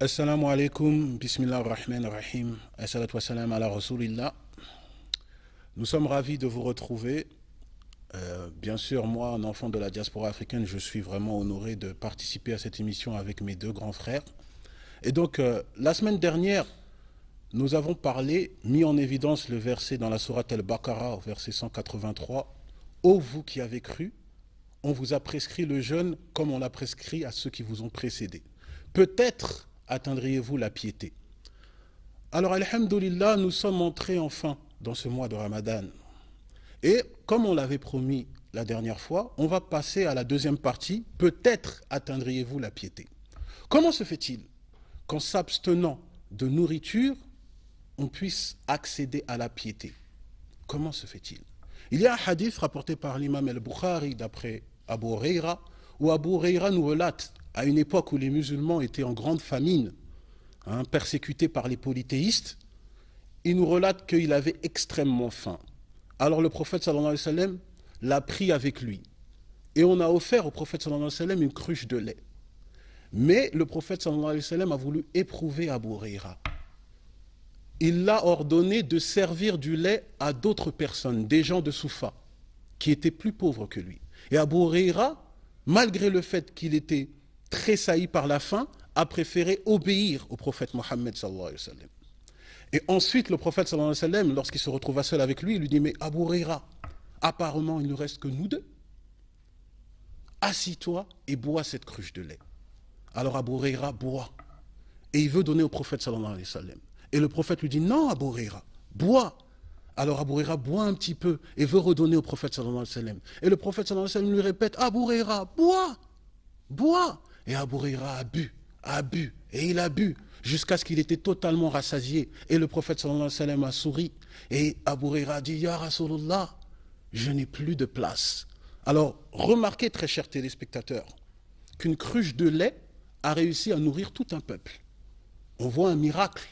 Assalamu alaikum, bismillah ar-Rahman ar-Rahim, assalatu wassalam ala rasulillah. Nous sommes ravis de vous retrouver. Bien sûr, moi, un enfant de la diaspora africaine, je suis vraiment honoré de participer à cette émission avec mes deux grands frères. Et donc, la semaine dernière, nous avons parlé, mis en évidence le verset dans la sourate Al-Baqarah, verset 183. « Ô vous qui avez cru, on vous a prescrit le jeûne comme on l'a prescrit à ceux qui vous ont précédés. Peut-être atteindriez-vous la piété. » Alors, alhamdoulilah, nous sommes entrés enfin dans ce mois de Ramadan. Et comme on l'avait promis la dernière fois, on va passer à la deuxième partie. Peut-être atteindriez-vous la piété. Comment se fait-il qu'en s'abstenant de nourriture, on puisse accéder à la piété? Comment se fait-il? Il y a un hadith rapporté par l'imam al-Bukhari d'après Abu Huraira, où Abu Huraira nous relate à une époque où les musulmans étaient en grande famine, persécutés par les polythéistes, il nous relate qu'il avait extrêmement faim. Alors le prophète sallallahu alayhi wa sallam l'a pris avec lui. Et on a offert au prophète sallallahu alayhi wa sallam une cruche de lait. Mais le prophète sallallahu alayhi wa sallam a voulu éprouver Abu Huraira. Il l'a ordonné de servir du lait à d'autres personnes, des gens de Soufa, qui étaient plus pauvres que lui. Et Abu Huraira, malgré le fait qu'il était tressailli par la faim, a préféré obéir au prophète Mohammed sallallahu alayhi wa sallam. Et ensuite, le prophète sallallahu alayhi wa sallam, lorsqu'il se retrouva seul avec lui, il lui dit « Mais Abu Huraira, apparemment il ne reste que nous deux. Assis-toi et bois cette cruche de lait. » Alors Abu Huraira boit. Et il veut donner au prophète sallallahu alayhi wa sallam. Et le prophète lui dit « Non, Abu Huraira, bois. » Alors Abu Huraira boit un petit peu et veut redonner au prophète sallallahu alayhi wa sallam. Et le prophète sallallahu alayhi wa sallam lui répète « Abu Huraira, bois, bois. » Et Abu Huraira a bu, et il a bu, jusqu'à ce qu'il était totalement rassasié. Et le prophète sallallahu alayhi wa sallam a souri. Et Abu Huraira a dit « Ya Rasulullah, je n'ai plus de place. » Alors, remarquez, très chers téléspectateurs, qu'une cruche de lait a réussi à nourrir tout un peuple. On voit un miracle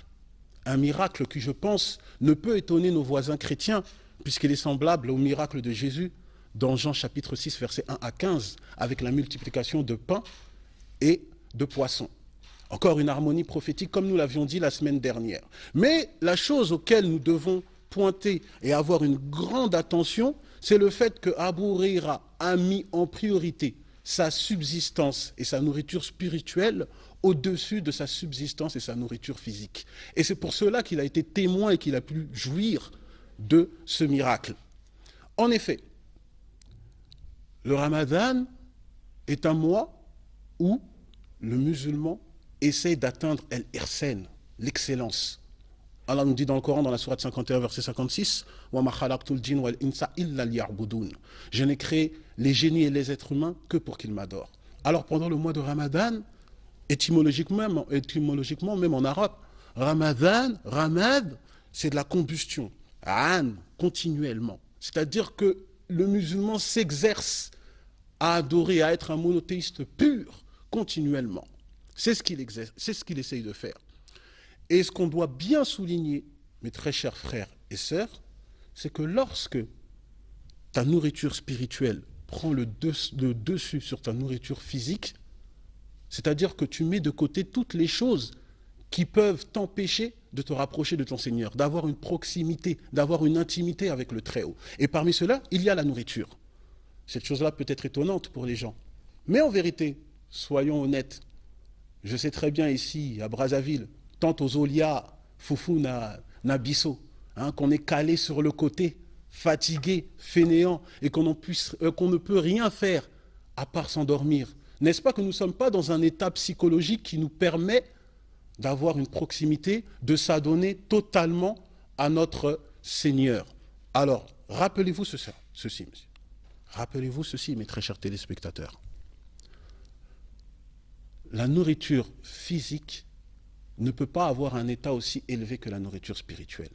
qui, je pense, ne peut étonner nos voisins chrétiens, puisqu'il est semblable au miracle de Jésus dans Jean chapitre 6, versets 1 à 15, avec la multiplication de pain et de poissons. Encore une harmonie prophétique, comme nous l'avions dit la semaine dernière. Mais la chose auquel nous devons pointer et avoir une grande attention, c'est le fait que Abu Huraira a mis en priorité sa subsistance et sa nourriture spirituelle au-dessus de sa subsistance et sa nourriture physique. Et c'est pour cela qu'il a été témoin et qu'il a pu jouir de ce miracle. En effet, le Ramadan est un mois où le musulman essaie d'atteindre el-irsen, l'excellence. Allah nous dit dans le Coran, dans la sourate 51, verset 56, « Wa ma khalaqtul jinn wal insa illa liya'budun » Je n'ai créé les génies et les êtres humains que pour qu'ils m'adorent. Alors pendant le mois de Ramadan, étymologiquement même en arabe, Ramadan, ramad, c'est de la combustion, an, continuellement. C'est-à-dire que le musulman s'exerce à adorer, à être un monothéiste pur, continuellement. C'est ce qu'il essaye de faire. Et ce qu'on doit bien souligner, mes très chers frères et sœurs, c'est que lorsque ta nourriture spirituelle prend le dessus sur ta nourriture physique, c'est-à-dire que tu mets de côté toutes les choses qui peuvent t'empêcher de te rapprocher de ton Seigneur, d'avoir une proximité, d'avoir une intimité avec le Très-Haut. Et parmi cela, il y a la nourriture. Cette chose-là peut être étonnante pour les gens. Mais en vérité, soyons honnêtes, je sais très bien ici, à Brazzaville, tant aux Olia, Foufou, Nabisso, qu'on est calé sur le côté, fatigué, fainéant, et qu'on ne peut rien faire à part s'endormir. N'est-ce pas que nous ne sommes pas dans un état psychologique qui nous permet d'avoir une proximité, de s'adonner totalement à notre Seigneur? Alors, rappelez-vous ceci, monsieur. Rappelez-vous ceci, mes très chers téléspectateurs. La nourriture physique ne peut pas avoir un état aussi élevé que la nourriture spirituelle.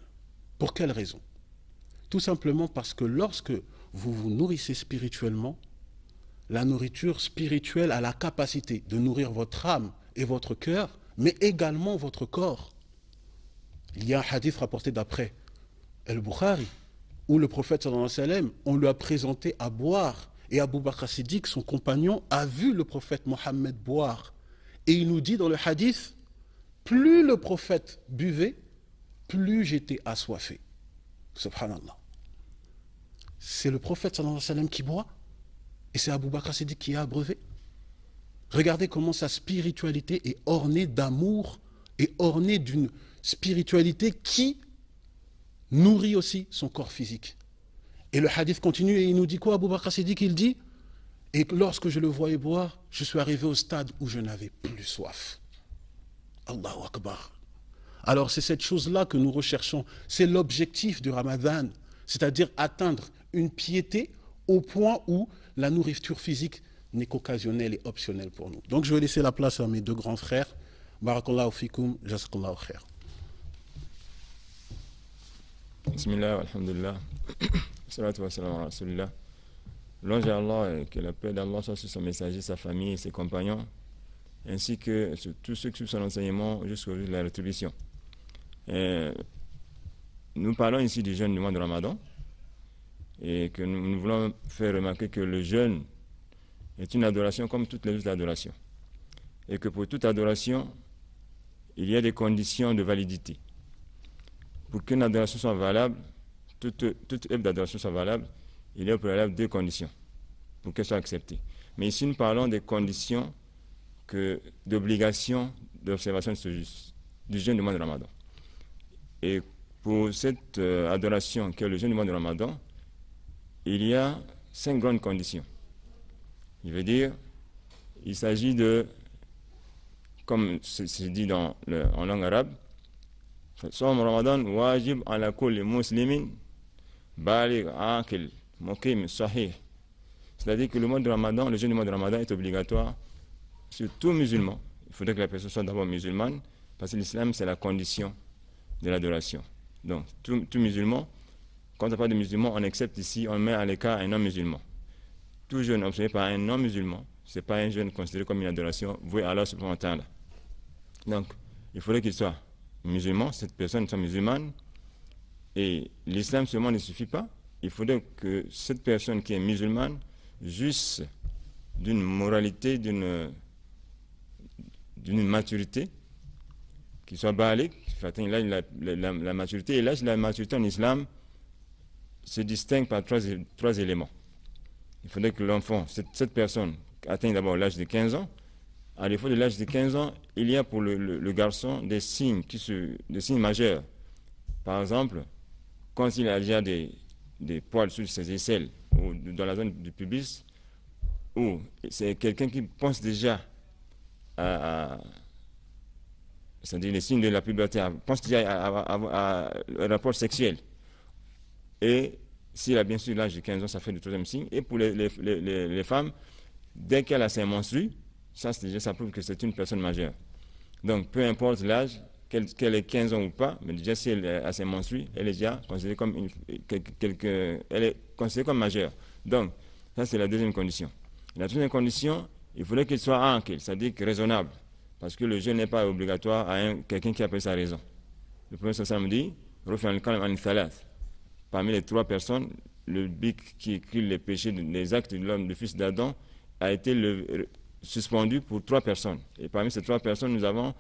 Pour quelle raison? Tout simplement parce que lorsque vous vous nourrissez spirituellement, la nourriture spirituelle a la capacité de nourrir votre âme et votre cœur, mais également votre corps. Il y a un hadith rapporté d'après Al-Bukhari, où le prophète sallallahu alayhi wa sallam, on lui a présenté à boire, et Abu Bakr Siddiq, son compagnon, a vu le prophète Mohammed boire. Et il nous dit dans le hadith plus le prophète buvait, plus j'étais assoiffé. Subhanallah. C'est le prophète sallallahu alayhi wa sallam qui boit, et c'est Abu Bakr Siddiq qui a abreuvé. Regardez comment sa spiritualité est ornée d'amour et ornée d'une spiritualité qui nourrit aussi son corps physique. Et le hadith continue et il nous dit quoi, Abu Bakr Siddiq? Il dit, et lorsque je le voyais boire, je suis arrivé au stade où je n'avais plus soif. Allahu Akbar. Alors c'est cette chose-là que nous recherchons. C'est l'objectif du Ramadan, c'est-à-dire atteindre une piété au point où la nourriture physique n'est qu'occasionnelle et optionnelle pour nous. Donc je vais laisser la place à mes deux grands frères. Barakallahu fikum, jazakallahu khair. Bismillah, alhamdulillah. Salatu wa salam wa rasulillah. Louange à Allah et que la paix d'Allah soit sur son messager, sa famille et ses compagnons, ainsi que sur tous ceux qui suivent son enseignement jusqu'au jour de la rétribution. Nous parlons ici du jeûne du mois de Ramadan et que nous voulons faire remarquer que le jeûne est une adoration comme toutes les autres adorations et que pour toute adoration, il y a des conditions de validité. Pour qu'une adoration soit valable, toute œuvre d'adoration soit valable, il y a au préalable deux conditions pour qu'elle soit acceptée. Mais ici, nous parlons des conditions d'obligation d'observation du jeûne du mois de Ramadan. Et pour cette adoration qui est le jeûne du mois de Ramadan, il y a 5 grandes conditions. Il veut dire, il s'agit de, comme c'est dit en langue arabe, Sawm Ramadan wajib ala kulli muslimin baligh aqil muqim sahih. C'est-à-dire que le mois de Ramadan, le jeûne du mois de Ramadan est obligatoire sur tout musulman. Il faudrait que la personne soit d'abord musulmane, parce que l'islam c'est la condition de l'adoration. Donc tout musulman, quand on ne parle de musulman, on accepte ici, on met à l'écart un non-musulman. Tout jeûne observé par un non-musulman, ce n'est pas un jeûne considéré comme une adoration vouée à Allah subhanahu wa ta'ala. Donc il faudrait qu'il soit musulman, cette personne soit musulmane, et l'islam seulement ne suffit pas. Il faudrait que cette personne qui est musulmane jouisse d'une moralité, d'une maturité, qui soit baligh, qui atteint l'âge la maturité. Et l'âge de la maturité en islam se distingue par trois éléments. Il faudrait que l'enfant, cette personne, atteigne d'abord l'âge de 15 ans. À défaut de l'âge de 15 ans, il y a pour le garçon des signes majeurs. Par exemple, quand il a déjà des poils sur ses aisselles ou dans la zone du pubis, ou c'est quelqu'un qui pense déjà c'est-à-dire les signes de la puberté, pense déjà à un rapport sexuel. Et s'il a bien sûr l'âge de 15 ans, ça fait le troisième signe. Et pour les femmes, dès qu'elle a ses menstrues, ça prouve que c'est une personne majeure. Donc, peu importe l'âge, qu'elle ait 15 ans ou pas, mais déjà si elle a ses menstrues, elle est déjà considérée comme elle est considérée comme majeure. Donc, ça c'est la deuxième condition. La troisième condition, il faudrait qu'il soit ankel, c'est-à-dire raisonnable, parce que le jeûne n'est pas obligatoire à quelqu'un qui appelle sa raison. Le prophète sallam dit, parmi les 3 personnes, le bic qui écrit les péchés, les actes de l'homme, du fils d'Adam, a été suspendu pour 3 personnes. Et parmi ces 3 personnes, nous avons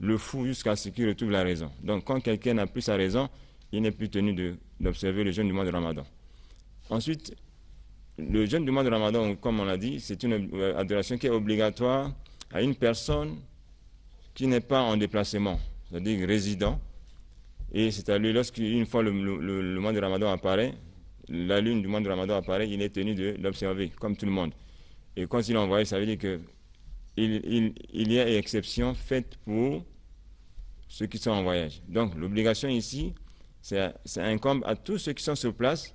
le fou jusqu'à ce qu'il retrouve la raison. Donc quand quelqu'un n'a plus sa raison, il n'est plus tenu d'observer le jeûne du mois de Ramadan. Ensuite, le jeûne du mois de Ramadan, comme on l'a dit, c'est une adoration qui est obligatoire à une personne qui n'est pas en déplacement, c'est-à-dire résident. Et c'est à lui, lorsqu'une fois le mois de Ramadan apparaît, la lune du mois de Ramadan apparaît, il est tenu de l'observer, comme tout le monde. Et quand il est envoyé, ça veut dire que il y a une exception faite pour ceux qui sont en voyage. Donc l'obligation ici, ça incombe à tous ceux qui sont sur place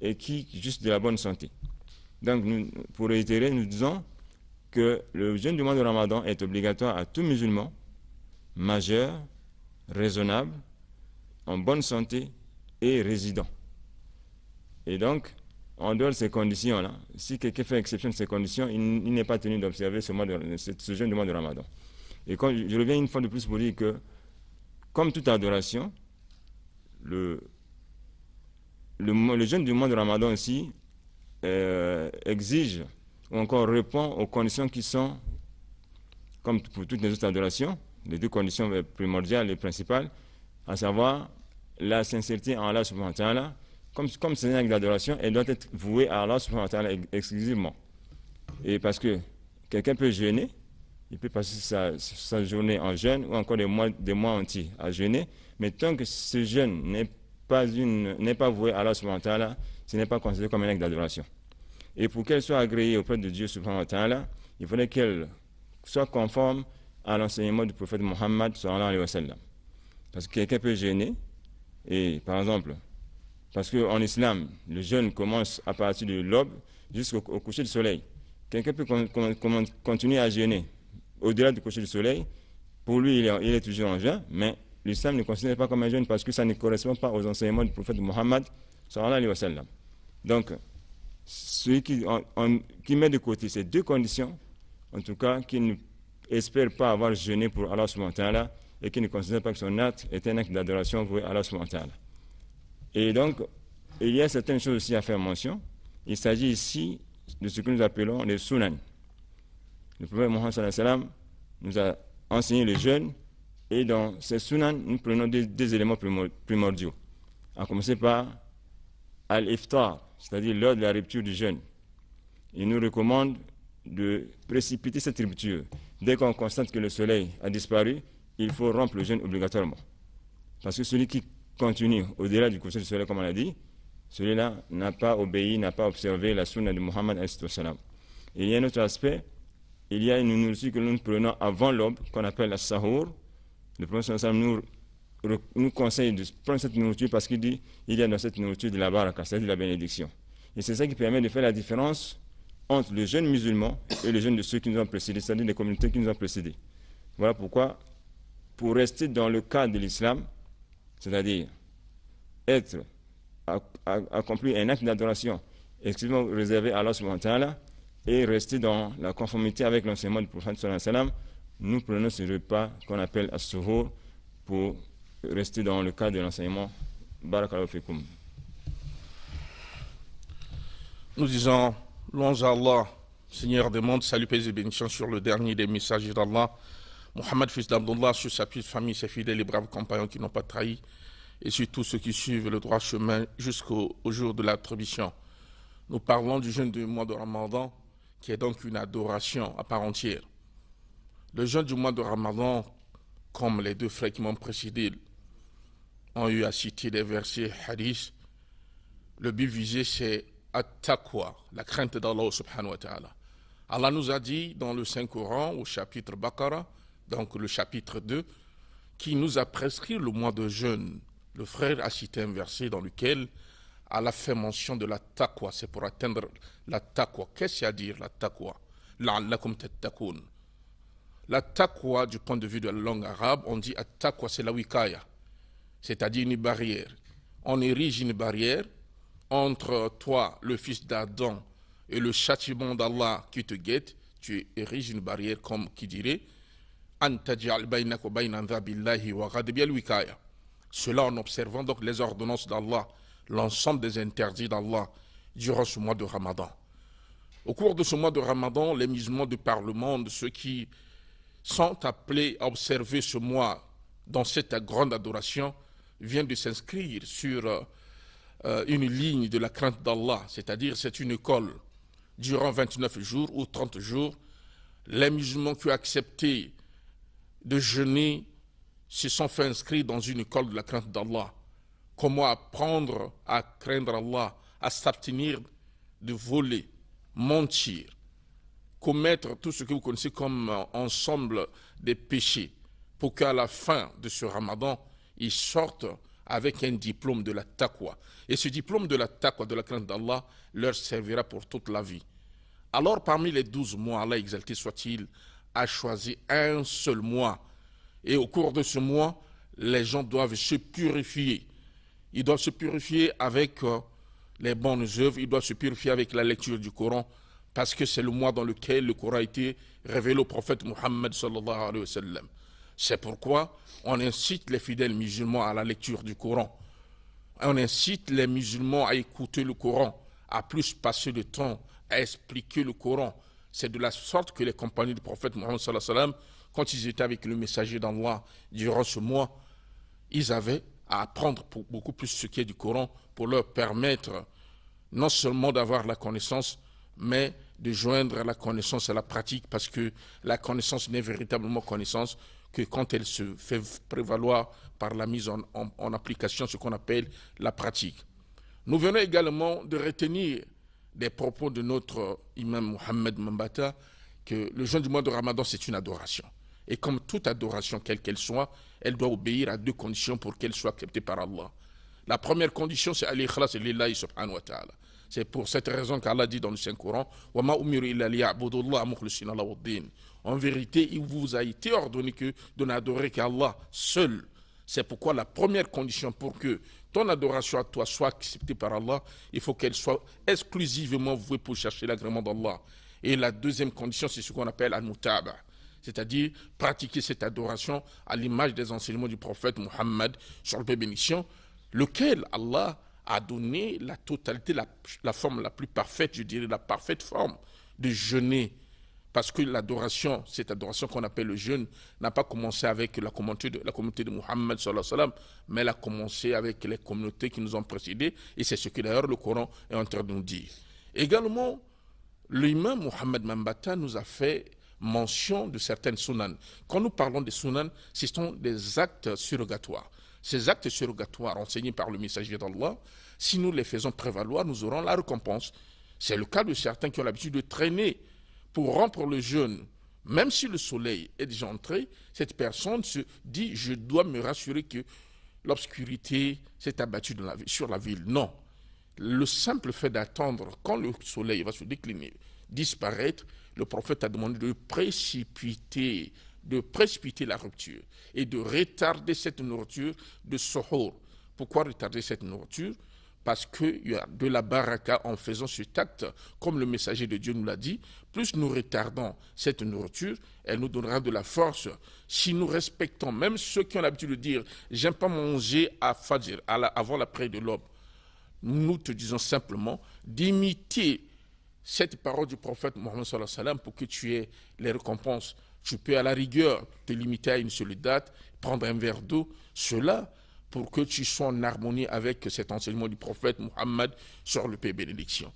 et qui juste de la bonne santé. Donc pour réitérer, nous disons que le jeûne du mois de Ramadan est obligatoire à tout musulman, majeur, raisonnable, en bonne santé et résident. Et donc, en dehors de ces conditions-là, si quelqu'un fait exception de ces conditions, il n'est pas tenu d'observer ce jeûne du mois de Ramadan. Et quand je reviens une fois de plus pour dire que, comme toute adoration, le jeûne du mois de Ramadan aussi exige ou encore répond aux conditions qui sont, comme pour toutes les autres adorations, les deux conditions primordiales et principales, à savoir la sincérité en Allah subhanahu wa ta'ala. Comme c'est un acte d'adoration, elle doit être vouée à Allah subhanahu wa ta'ala exclusivement. Et parce que quelqu'un peut jeûner, il peut passer sa journée en jeûne ou encore des mois entiers à jeûner, mais tant que ce jeûne n'est pas voué à Allah subhanahu wa ta'ala, ce n'est pas considéré comme un acte d'adoration. Et pour qu'elle soit agréée auprès de Dieu subhanahu wa ta'ala, il faudrait qu'elle soit conforme à l'enseignement du prophète Muhammad sallallahu alayhi wa sallam. Parce que quelqu'un peut jeûner, et par exemple, parce qu'en islam, le jeûne commence à partir de l'aube jusqu'au coucher du soleil. Quelqu'un peut continuer à jeûner au-delà du coucher du soleil. Pour lui, il est toujours en jeûne, mais l'islam ne considère pas comme un jeûne parce que ça ne correspond pas aux enseignements du prophète Muhammad sallallahu alayhi wa sallam. Donc, celui qui met de côté ces deux conditions, en tout cas, qui n'espère pas avoir jeûné pour Allah subhanahu wa ta'ala et qui ne considère pas que son acte est un acte d'adoration voué à Allah subhanahu wa ta'ala. Et donc, il y a certaines choses aussi à faire mention. Il s'agit ici de ce que nous appelons les sunan. Le prophète Muhammad sallallahu alayhi wa sallam nous a enseigné le jeûne, et dans ces sunan, nous prenons des éléments primordiaux. À commencer par al-iftar, c'est-à-dire l'heure de la rupture du jeûne. Il nous recommande de précipiter cette rupture. Dès qu'on constate que le soleil a disparu, il faut rompre le jeûne obligatoirement. Parce que celui qui continue au-delà du coucher du soleil, comme on l'a dit, celui-là n'a pas obéi, n'a pas observé la sunna de Muhammad alayhi salam. Il y a un autre aspect, il y a une nourriture que nous prenons avant l'aube, qu'on appelle la sahur. Le prophète sallallahu nous conseille de prendre cette nourriture parce qu'il dit il y a dans cette nourriture de la baraka, c'est-à-dire de la bénédiction. Et c'est ça qui permet de faire la différence entre le jeûne musulman et le jeûne de ceux qui nous ont précédés, c'est-à-dire des communautés qui nous ont précédés. Voilà pourquoi, pour rester dans le cadre de l'islam, c'est-à-dire accomplir un acte d'adoration exclusivement réservé à Allah subhanahu wa ta'ala et rester dans la conformité avec l'enseignement du prophète sallallahu alayhi wa sallam, nous prenons ce repas qu'on appelle as-suhour pour rester dans le cadre de l'enseignement. Barakallahu fikum. Nous disons louange à Allah, Seigneur des mondes, salut, paix et bénédiction sur le dernier des messagers d'Allah, Mohammed, fils d'Abdullah, sur sa petite famille, ses fidèles et braves compagnons qui n'ont pas trahi, et sur tous ceux qui suivent le droit chemin jusqu'au jour de l'attribution. Nous parlons du jeûne du mois de Ramadan, qui est donc une adoration à part entière. Le jeûne du mois de Ramadan, comme les deux frères qui m'ont précédé ont eu à citer des versets hadiths, le but visé c'est at-taqwa, la crainte d'Allah subhanahu wa ta'ala. Allah nous a dit dans le Saint-Coran, au chapitre Baqarah, donc le chapitre 2, qui nous a prescrit le mois de jeûne. Le frère a cité un verset dans lequel Allah fait mention de la taqwa, c'est pour atteindre la taqwa. Qu'est-ce qu'il y a à dire la taqwa? La'allakum tattaqoun. La taqwa, du point de vue de la langue arabe, on dit at-taqwa, c'est la wikaya, c'est-à-dire une barrière. On érige une barrière entre toi, le fils d'Adam, et le châtiment d'Allah qui te guette. Tu ériges une barrière comme qui dirait cela en observant donc les ordonnances d'Allah, l'ensemble des interdits d'Allah durant ce mois de Ramadan. Au cours de ce mois de Ramadan, les musulmans du Parlement, de ceux qui sont appelés à observer ce mois dans cette grande adoration, viennent de s'inscrire sur une ligne de la crainte d'Allah, c'est-à-dire c'est une école. Durant 29 jours ou 30 jours, les musulmans qui ont accepté de jeûner se sont fait inscrire dans une école de la crainte d'Allah. Comment apprendre à craindre Allah, à s'abstenir de voler, mentir, commettre tout ce que vous connaissez comme ensemble des péchés, pour qu'à la fin de ce Ramadan, ils sortent avec un diplôme de la taqwa. Et ce diplôme de la taqwa, de la crainte d'Allah, leur servira pour toute la vie. Alors, parmi les 12 mois, Allah exalté soit-il, a choisi un seul mois. Et au cours de ce mois, les gens doivent se purifier. Ils doivent se purifier avec les bonnes œuvres, ils doivent se purifier avec la lecture du Coran, parce que c'est le mois dans lequel le Coran a été révélé au prophète Muhammad sallallahu alayhi wa sallam. C'est pourquoi on incite les fidèles musulmans à la lecture du Coran. On incite les musulmans à écouter le Coran, à plus passer de temps à expliquer le Coran. C'est de la sorte que les compagnons du prophète Muhammad sallallahu alayhi wa sallam quand ils étaient avec le messager d'Allah durant ce mois, ils avaient à apprendre beaucoup plus ce qui est du Coran pour leur permettre non seulement d'avoir la connaissance, mais de joindre la connaissance à la pratique, parce que la connaissance n'est véritablement connaissance que quand elle se fait prévaloir par la mise en application, ce qu'on appelle la pratique. Nous venons également de retenir des propos de notre imam Mohammed Mambata, que le jeûne du mois de Ramadan, c'est une adoration. Et comme toute adoration, quelle qu'elle soit, elle doit obéir à deux conditions pour qu'elle soit acceptée par Allah. La première condition, c'est al-ikhlas lillahi subhanahu wa ta'ala. C'est pour cette raison qu'Allah dit dans le Saint-Coran, « Wa ma umiru illa liya'budullah mukhlisina lahu-d-din » En vérité, il vous a été ordonné de n'adorer qu'Allah seul. C'est pourquoi la première condition pour que ton adoration à toi soit acceptée par Allah, il faut qu'elle soit exclusivement vouée pour chercher l'agrément d'Allah. Et la deuxième condition, c'est ce qu'on appelle al-mutaba', c'est-à-dire pratiquer cette adoration à l'image des enseignements du prophète Muhammad, sur le paix et bénédiction, lequel Allah a donné la totalité, la forme la plus parfaite, je dirais la parfaite forme de jeûner. Parce que l'adoration, cette adoration qu'on appelle le jeûne, n'a pas commencé avec la communauté de Muhammad sallallahu alayhi wa sallam, mais elle a commencé avec les communautés qui nous ont précédés, et c'est ce que d'ailleurs le Coran est en train de nous dire. Également, l'imam Mohammed Mambata nous a fait mention de certaines sunan. Quand nous parlons des sunan, ce sont des actes surrogatoires. Ces actes surrogatoires enseignés par le messager d'Allah, si nous les faisons prévaloir, nous aurons la récompense. C'est le cas de certains qui ont l'habitude de traîner pour rompre le jeûne. Même si le soleil est déjà entré, cette personne se dit « je dois me rassurer que l'obscurité s'est abattue sur la ville ». Non. Le simple fait d'attendre quand le soleil va se décliner, disparaître, le prophète a demandé de précipiter la rupture et de retarder cette nourriture de suhour. Pourquoi retarder cette nourriture? Parce qu'il y a de la baraka en faisant cet acte, comme le messager de Dieu nous l'a dit. Plus nous retardons cette nourriture, elle nous donnera de la force. Si nous respectons, même ceux qui ont l'habitude de dire « j'aime pas manger à Fajr, avant la prière de l'aube », nous te disons simplement d'imiter cette parole du prophète Mohammed sallallahu alayhi wa sallam pour que tu aies les récompenses. Tu peux à la rigueur te limiter à une seule date, prendre un verre d'eau, cela pour que tu sois en harmonie avec cet enseignement du prophète Mohammed sur le paix et bénédiction.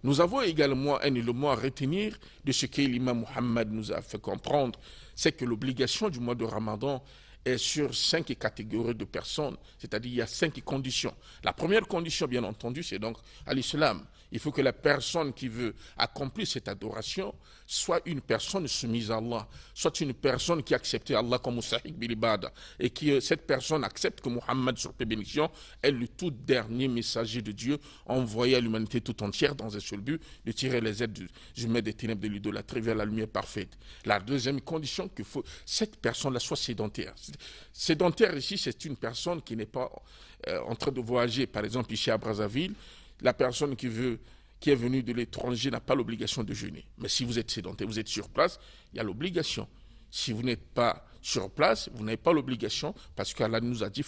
Nous avons également un élément à retenir de ce que l'imam Mohammed nous a fait comprendre, c'est que l'obligation du mois de Ramadan est sur 5 catégories de personnes, c'est-à-dire il y a 5 conditions. La première condition, bien entendu, c'est donc à l'islam. Il faut que la personne qui veut accomplir cette adoration soit une personne soumise à Allah, soit une personne qui a accepté Allah comme Mustahik bil ibada, et que cette personne accepte que Muhammad sur paix et bénédiction est le tout dernier messager de Dieu envoyé à l'humanité tout entière dans un seul but, de tirer les aides du maître des ténèbres de l'idolâtrie vers la lumière parfaite. La deuxième condition, qu'il faut cette personne-là soit sédentaire. Sédentaire ici, c'est une personne qui n'est pas en train de voyager, par exemple ici à Brazzaville. La personne qui est venue de l'étranger n'a pas l'obligation de jeûner. Mais si vous êtes sédentaire, vous êtes sur place, il y a l'obligation. Si vous n'êtes pas sur place, vous n'avez pas l'obligation, parce qu'Allah nous a dit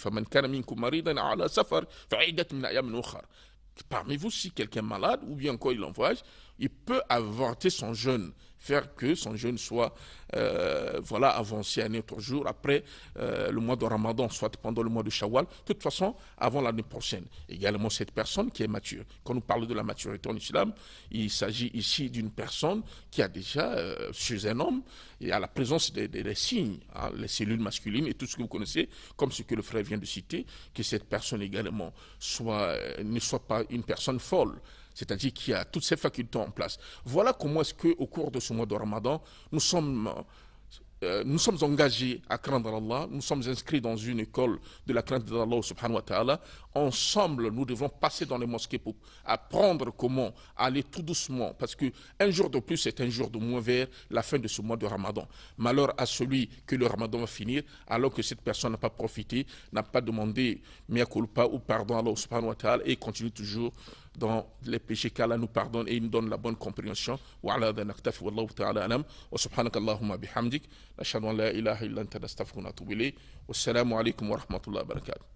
parmi vous, si quelqu'un est malade ou bien encore il en voyage, il peut avorter son jeûne, faire que son jeûne soit avancé un autre jour après le mois de Ramadan, soit pendant le mois de Shawwal, de toute façon avant l'année prochaine. Également cette personne qui est mature. Quand nous parlons de la maturité en islam, il s'agit ici d'une personne qui a déjà, chez un homme, et à la présence des signes, hein, les cellules masculines et tout ce que vous connaissez, comme ce que le frère vient de citer, que cette personne également ne soit pas une personne folle, c'est-à-dire qui a toutes ses facultés en place. Voilà comment est-ce qu'au cours de ce mois de Ramadan, nous sommes engagés à craindre Allah, nous sommes inscrits dans une école de la crainte d'Allah subhanahu wa ta'ala. Ensemble, nous devons passer dans les mosquées pour apprendre comment aller tout doucement, parce qu'un jour de plus, c'est un jour de moins vers la fin de ce mois de Ramadan. Malheur à celui que le Ramadan va finir, alors que cette personne n'a pas profité, n'a pas demandé mea culpa ou pardon à Allah subhanahu wa ta'ala, et continue toujours dans les péchés qu'Allah nous pardonne et il nous donne la bonne compréhension. Wa ala dha naktafi wallahu ta'ala alam wa subhanaka Allahumma bihamdik nashhadu an la ilaha illa anta nastaghfiruka wa natubu ilayk. Wassalamu alaykum wa rahmatullahi wa barakatuh.